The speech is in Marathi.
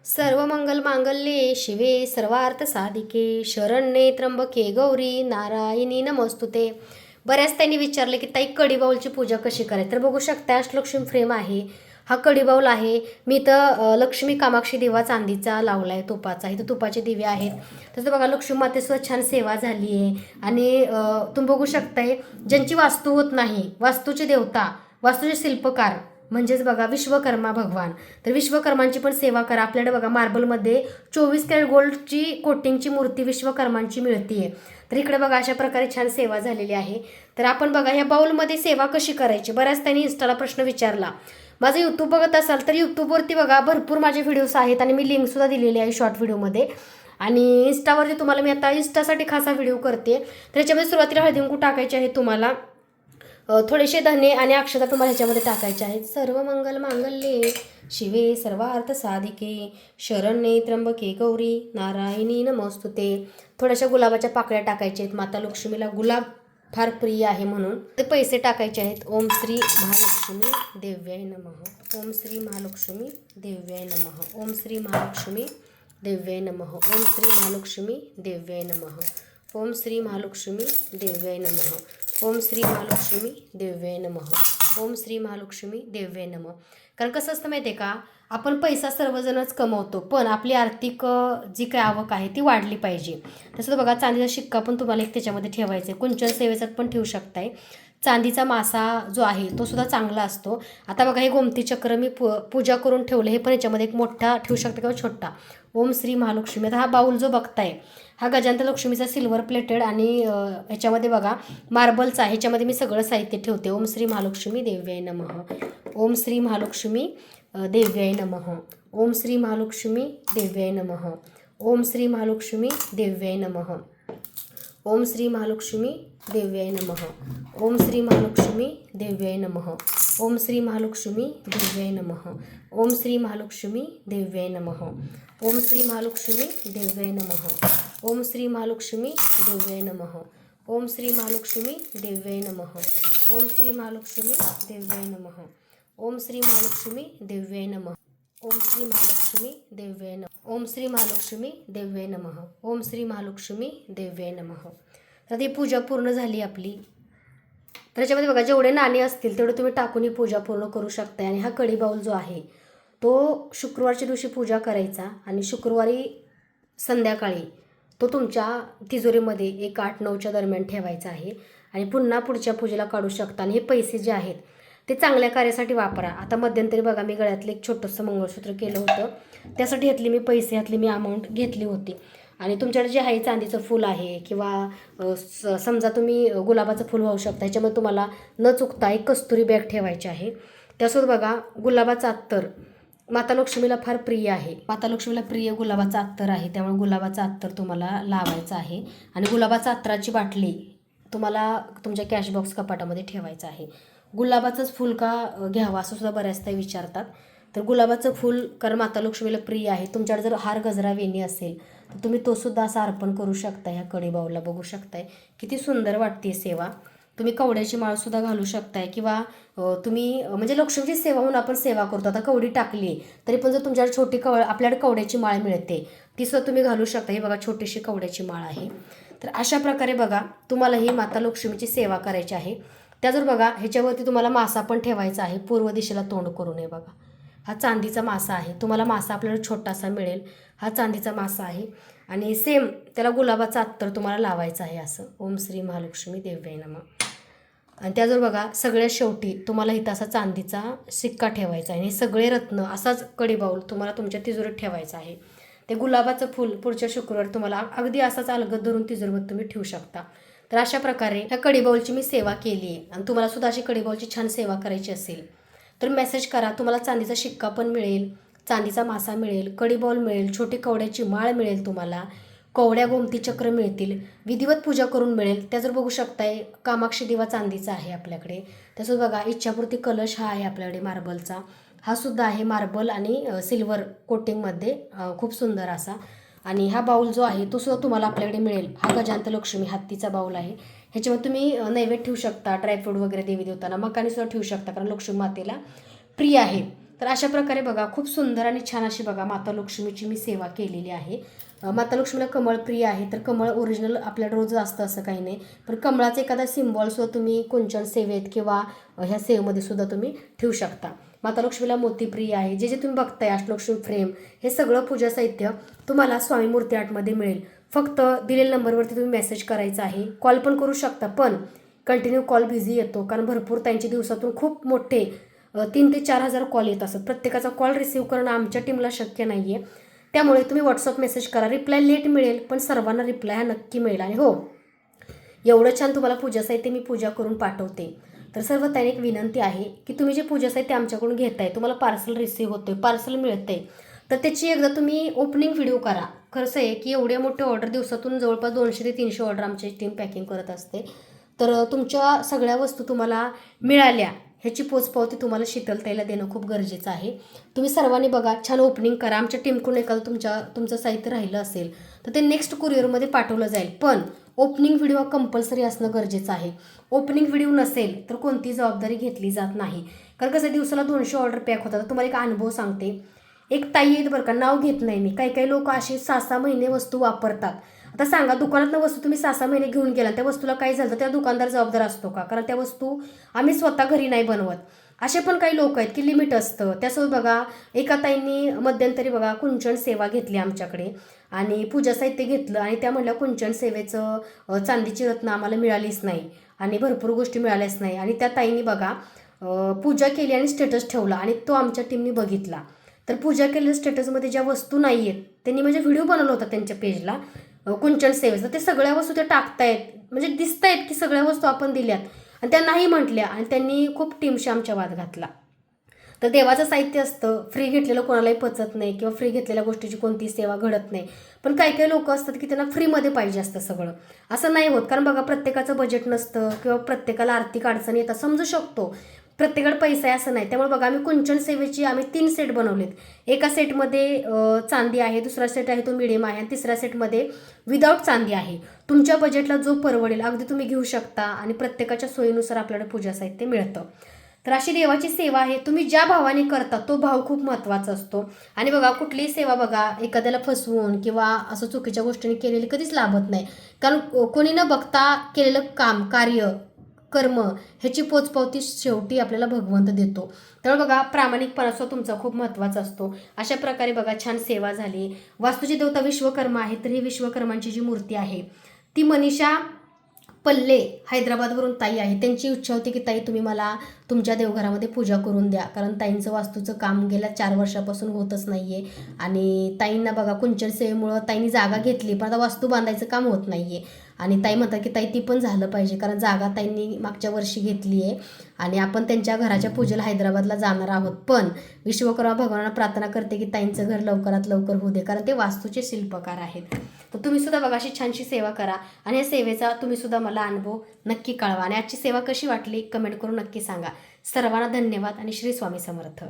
सर्व मंगल मांगल्ये शिवे सर्वार्थ साधिके शरण्ये त्र्यंबके गौरी नारायणी नमोस्तुते. बऱ्याच त्यांनी विचारले की ताई कढी बाऊलची पूजा कशी करायची. तर बघू शकता अष्टलक्ष्मी फ्रेम आहे. हा कढी बाऊल आहे. मी तर लक्ष्मी कामाक्षी दिवा चांदीचा लावला आहे, तुपाचा. इथं तुपाचे दिवे आहेत. तसं बघा लक्ष्मी मातेसुद्धा छान सेवा झाली आहे. आणि तुम्ही बघू शकताय ज्यांची वास्तू होत नाही, वास्तूचे देवता, वास्तूचे शिल्पकार म्हणजेच बघा विश्वकर्मा भगवान. तर विश्वकर्मांची पण सेवा करा. आपल्याकडे बघा मार्बलमध्ये 24 कॅरेट गोल्डची कोटिंगची मूर्ती विश्वकर्मांची मिळते. तर इकडे बघा अशा प्रकारे छान सेवा झालेली आहे. तर आपण बघा ह्या बाऊलमध्ये सेवा कशी करायची. बऱ्याच त्यांनी इन्स्टाला प्रश्न विचारला. माझं यूट्यूब बघत असाल तर यूट्यूबवरती बघा भरपूर माझे व्हिडिओज आहेत आणि मी लिंकसुद्धा दिलेली आहे शॉर्ट व्हिडिओमध्ये. आणि इन्स्टावरती तुम्हाला मी आता इन्स्टासाठी खासा व्हिडिओ करते. तर याच्यामध्ये सुरुवातीला हळदी कुंकू टाकायचे आहे तुम्हाला. थोडेसे धने आणि अक्षता तुम्हाला ह्याच्यामध्ये टाकायचे आहेत. सर्व मंगल मांगल्ये शिवे सर्वार्थ साधिके शरण्ये त्र्यंबके गौरी नारायणी नमोस्तुते. थोड्याशा गुलाबाच्या पाकळ्या टाकायच्या आहेत. माता लक्ष्मीला गुलाब फार प्रिय आहे म्हणून ते पैसे टाकायचे आहेत. ओम श्री महालक्ष्मी देव्याय नमः. ओम श्री महालक्ष्मी देव्याय नमः. ओम श्री महालक्ष्मी देव्याय नमः. ओम श्री महालक्ष्मी देव्याय नमः. ओम श्री महालक्ष्मी देव्याय नमः. ओम श्री महालक्ष्मी देव्याय नमः. ओम श्री महालक्ष्मी देव्याय नमः. कारण कसं असतं माहिती आहे का, आपण पैसा सर्वजणच कमवतो, पण आपली आर्थिक जी काय आवक आहे ती वाढली पाहिजे. तसं बघा चांदीचा शिक्का पण तुम्हाला एक त्याच्यामध्ये ठेवायचा आहे. कुंचन सेवेचा पण ठेवू शकताय. चांदीचा मासा जो आहे तो सुद्धा चांगला असतो. आता बघा हे गोमती चक्र मी पूजा करून ठेवलं. हे पण याच्यामध्ये एक मोठा ठेवू शकता किंवा छोटा. ओम श्री महालक्ष्मी. आता हा बाऊल जो बघताय हा गजानन लक्ष्मीचा सिल्वर प्लेटेड आणि ह्याच्यामध्ये बघा मार्बलचा. ह्याच्यामध्ये मी सगळं साहित्य ठेवते. ओम श्री महालक्ष्मी देव्याय नमः. ओम श्री महालक्ष्मी देव्याय नमः. ओम श्री महालक्ष्मी देव्याय नमः. ओम श्री महालक्ष्मी देव्याय नमः. ओम श्री महालक्ष्मी देव्याय नमः. ओम श्री महालक्ष्मी देव्याय नमः. ओम श्री महालक्ष्मी देव्याय नमः. ओम श्री महालक्ष्मी देव्याय नमः. ओम श्री महालक्ष्मी देव्याय नमः. ओम श्री महालक्ष्मी देव्याय नमः. ओम श्री महालक्ष्मी देव्याय नमः. ओम श्री महालक्ष्मी देव्याय नमः. ओम श्री महालक्ष्मी देव्याय नमः. ओम श्री महालक्ष्मी देव्याय नमः. ओम श्री महालक्ष्मी देव्याय नमः. ओम श्री महालक्ष्मी देव्याय नमः. तर ही पूजा पूर्ण झाली आपली. तर याच्यामध्ये बघा जेवढे नाणी असतील तेवढे तुम्ही टाकून ही पूजा पूर्ण करू शकता. आणि हा कढी बाऊल जो आहे तो शुक्रवारच्या दिवशी पूजा करायचा आणि शुक्रवारी संध्याकाळी तो तुमच्या तिजोरीमध्ये 1, 8, 9च्या दरम्यान ठेवायचा आहे. आणि पुन्हा पुढच्या पूजेला काढू शकता. आणि हे पैसे जे आहेत ते चांगल्या कार्यासाठी वापरा. आता मध्यंतरी बघा मी गळ्यातलं एक छोटंसं मंगळसूत्र केलं होतं. त्यासाठी ह्यातली मी पैसे, ह्यातली मी अमाऊंट घेतली होती. आणि तुमच्याकडे जे आहे चांदीचं फूल आहे किंवा समजा तुम्ही गुलाबाचं फूल वाहू शकता. ह्याच्यामध्ये तुम्हाला न चुकता एक कस्तुरी बॅग ठेवायची आहे. त्यासोबत बघा गुलाबाचं अत्तर माता लक्ष्मीला फार प्रिय आहे. माता लक्ष्मीला प्रिय गुलाबाचा अत्तर आहे. त्यामुळे गुलाबाचा अत्तर तुम्हाला लावायचा आहे. आणि गुलाबाचा अत्तराची बाटली तुम्हाला तुमच्या कॅश बॉक्स कपाटामध्ये ठेवायचं आहे. गुलाबाचंच फूल का घ्यावं असं सुद्धा बऱ्याचदा विचारतात. तर गुलाबाचं फूल कारण माता लक्ष्मीला प्रिय आहे. तुमच्याकडे जर हार गजरा वेणी असेल तर तुम्ही तो सुद्धा असा अर्पण करू शकता. ह्या कढी बाऊलला बघू शकताय किती सुंदर वाटते सेवा. तुम्ही कवड्याची माळसुद्धा घालू शकताय किंवा तुम्ही म्हणजे लक्ष्मीची सेवा म्हणून आपण सेवा करतो. आता कवडी टाकली तरी पण जर तुमच्याकडे छोटी आपल्याकडे कवड्याची माळ मिळते ती सुद्धा तुम्ही घालू शकता. ही बघा छोटीशी कवड्याची माळ आहे. तर अशा प्रकारे बघा तुम्हाला ही माता लक्ष्मीची सेवा करायची आहे. त्याजवर बघा ह्याच्यावरती तुम्हाला मासा पण ठेवायचा आहे. पूर्व दिशेला तोंड करू नये. बघा हा चांदीचा मासा आहे. तुम्हाला मासा आपल्याला छोटासा मिळेल. हा चांदीचा मासा आहे. आणि सेम त्याला गुलाबाचा अत्तर तुम्हाला लावायचा आहे असं. ओम श्री महालक्ष्मी देव्याय नमः. आणि त्याजवर बघा सगळ्यात शेवटी तुम्हाला इथं असा चांदीचा शिक्का ठेवायचा आहे. आणि सगळे रत्न असाच कढी बाऊल तुम्हाला तुमच्या तिजोरीत ठेवायचा आहे. ते गुलाबाचं फूल पुढच्या शुक्रवार तुम्हाला अगदी असाच अलगद धरून तिजोरीमध्ये तुम्ही ठेवू शकता. तर अशा प्रकारे ह्या कढी बाऊलची मी सेवा केली आहे. आणि तुम्हाला सुद्धा अशी कढी बाऊलची छान सेवा करायची असेल तर मेसेज करा. तुम्हाला चांदीचा शिक्का पण मिळेल, चांदीचा मासा मिळेल, कढी बाऊल मिळेल, छोटी कवड्याची माळ मिळेल, तुम्हाला कवड्या गोमती चक्र मिळतील, विधिवत पूजा करून मिळेल. त्याजवर बघू शकताय कामाक्षी दिवा चांदीचा आहे आपल्याकडे. तसंच बघा इच्छापूर्ती कलश हा आहे आपल्याकडे मार्बलचा. हा सुद्धा आहे मार्बल आणि सिल्वर कोटिंगमध्ये खूप सुंदर असा. आणि हा बाऊल जो आहे तो सुद्धा तुम्हाला आपल्याकडे मिळेल. हा गजानन लक्ष्मी हत्तीचा बाऊल आहे. ह्याच्यामध्ये तुम्ही नैवेद्य ठेवू शकता, ड्रायफ्रूट वगैरे देवी देवताना, मकाने सुद्धा ठेवू शकता कारण लक्ष्मी मातेला प्रिय आहे. तर अशा प्रकारे बघा खूप सुंदर आणि छान अशी बघा माता लक्ष्मीची मी सेवा केलेली आहे. माता लक्ष्मीला कमळ प्रिय आहे, तर कमळ ओरिजिनल आपल्याला रोज असतं असं काही नाही, पण कमळाचा एखादा सिम्बॉल सुद्धा तुम्ही कुंचन सेवेत किंवा ह्या सेवेमध्ये सुद्धा तुम्ही ठेवू शकता. माता लक्ष्मीला मोतीप्रिय आहे. जे जे तुम्ही बघताय अष्टलक्ष्मी फ्रेम, हे सगळं पूजा साहित्य तुम्हाला स्वामी मूर्ती आर्टमध्ये मिळेल. फक्त दिलेल्या नंबरवरती तुम्ही मेसेज करायचा आहे. कॉल पण करू शकता, पण कंटिन्यू कॉल बिझी येतो, कारण भरपूर त्यांच्या दिवसातून खूप मोठे 3,000 ते 4,000 कॉल येत असतात. प्रत्येकाचा कॉल रिसीव्ह करणं आमच्या टीमला शक्य नाही आहे. त्यामुळे तुम्ही व्हॉट्सअप मेसेज करा. रिप्लाय लेट मिळेल, पण सर्वांना रिप्लाय हा नक्की मिळेल. आणि हो, एवढं छान तुम्हाला पूजा साहित्य मी पूजा करून पाठवते. तर सर्व त्याने एक विनंती आहे की तुम्ही जे पूजा साहित्य आमच्याकडून घेताय, तुम्हाला पार्सल रिसीव्ह होतोय, पार्सल मिळतंय, तर त्याची एकदा तुम्ही ओपनिंग व्हिडिओ करा. कसं आहे की एवढे मोठे ऑर्डर दिवसातून जवळपास 200 ते 300 ऑर्डर आमची टीम पॅकिंग करत असते. तर तुमच्या सगळ्या वस्तू तुम्हाला मिळाल्या ह्याची पोचपावती तुम्हाला शीतलताईला देणं खूप गरजेचं आहे. तुम्ही सर्वांनी बघा, छान ओपनिंग करा. आमच्या टीमकडून एखादं तुमचं साहित्य राहिलं असेल तर ते नेक्स्ट कुरिअरमध्ये पाठवलं जाईल, पण ओपनिंग व्हिडिओ कंपल्सरी असणं गरजेचं आहे. ओपनिंग व्हिडिओ नसेल तर कोणती जबाबदारी घेतली जात नाही. कारण कसं दिवसाला 200 ऑर्डर पॅक होतात. तर तुम्हाला एक अनुभव सांगते. एक ताई आहेत बरं का, नाव घेत नाही मी, काही काही लोक असे 6-6 महिने वस्तू वापरतात. आता सांगा, दुकानातनं वस्तू तुम्ही 6-6 महिने घेऊन गेला, त्या वस्तूला काय झालं तर त्या दुकानदार जबाबदार असतो का? कारण त्या वस्तू आम्ही स्वतः घरी नाही बनवत. असे पण काही लोक आहेत की लिमिट असतं. त्यासोबत बघा, एका ताईंनी मध्यंतरी बघा कुंचन सेवा घेतली आमच्याकडे आणि पूजा साहित्य घेतलं आणि त्या म्हणल्या कुंचन सेवेचं चांदीची रत्न आम्हाला मिळालीच नाही आणि भरपूर गोष्टी मिळाल्याच नाही. आणि त्या ताईंनी बघा पूजा केली आणि स्टेटस ठेवला आणि तो आमच्या टीमनी बघितला. तर पूजा केलेल्या स्टेटसमध्ये ज्या वस्तू नाही आहेत, त्यांनी म्हणजे व्हिडिओ बनवला होता त्यांच्या पेजला कुंचन सेवेचा, ते सगळ्या वस्तू ते टाकतायत, म्हणजे दिसतायत की सगळ्या वस्तू आपण दिल्यात आणि त्या नाही म्हटल्या आणि त्यांनी खूप टीमशी आमच्या वाद घातला. तर देवाचं साहित्य असतं, फ्री घेतलेलं कोणालाही पचत नाही किंवा फ्री घेतलेल्या गोष्टीची कोणती सेवा घडत नाही. पण काही काही लोक असतात की त्यांना फ्रीमध्ये पाहिजे असतं सगळं. असं नाही होत, कारण बघा प्रत्येकाचं बजेट नसतं किंवा प्रत्येकाला आर्थिक अडचणी येतात, समजू शकतो. प्रत्येकाकडे पैसा आहे असं नाही. त्यामुळे बघा, आम्ही कुंचन सेवेची 3 सेट बनवलेत. एका सेटमध्ये चांदी आहे, दुसरा सेट आहे तो मिडियम आहे आणि तिसऱ्या सेटमध्ये विदाऊट चांदी आहे. तुमच्या बजेटला जो परवडेल अगदी तुम्ही घेऊ शकता आणि प्रत्येकाच्या सोयीनुसार आपल्याला पूजा साहित्य मिळतं. तर अशी देवाची सेवा आहे. तुम्ही ज्या भावाने करता तो भाव खूप महत्त्वाचा असतो. आणि बघा, कुठलीही सेवा बघा एखाद्याला फसवून किंवा असं चुकीच्या गोष्टीने केलेली कधीच लाभत नाही. कारण कोणी न बघता केलेलं काम, कार्य, कर्म ह्याची पोचपावती शेवटी आपल्याला भगवंत देतो. तर बघा, प्रामाणिकपणा तुमचा खूप महत्त्वाचा असतो. अशा प्रकारे बघा छान सेवा झाली. वास्तूची देवता विश्वकर्मा आहे, तर ही विश्वकर्मांची जी मूर्ती आहे ती मनीषा पल्ले हैदराबादवरून ताई आहे. त्यांची इच्छा होती की ताई तुम्ही मला तुमच्या देवघरामध्ये पूजा करून द्या, कारण ताईंचं वास्तूचं काम गेल्या 4 वर्षापासून होतच नाही आहे. आणि ताईंना बघा कुंचन सेवेमुळं ताईंनी जागा घेतली, पण आता वास्तू बांधायचं काम होत नाही आहे. आणि ताई म्हणतात की ताई ती पण झालं पाहिजे, कारण जागा ताईंनी मागच्या वर्षी घेतली आहे आणि आपण त्यांच्या घराच्या पूजेला हैदराबादला जाणार आहोत. पण विश्वकर्मा भगवानांना प्रार्थना करते की ताईंचं घर लवकरात लवकर होऊ दे, कारण ते वास्तूचे शिल्पकार आहेत. तर तुम्ही सुद्धा बघा अशी छानशी सेवा करा आणि या सेवेचा तुम्ही सुद्धा मला अनुभव नक्की कळवा. आणि आजची सेवा कशी वाटली कमेंट करून नक्की सांगा. सर्वांना धन्यवाद आणि श्री स्वामी समर्थ.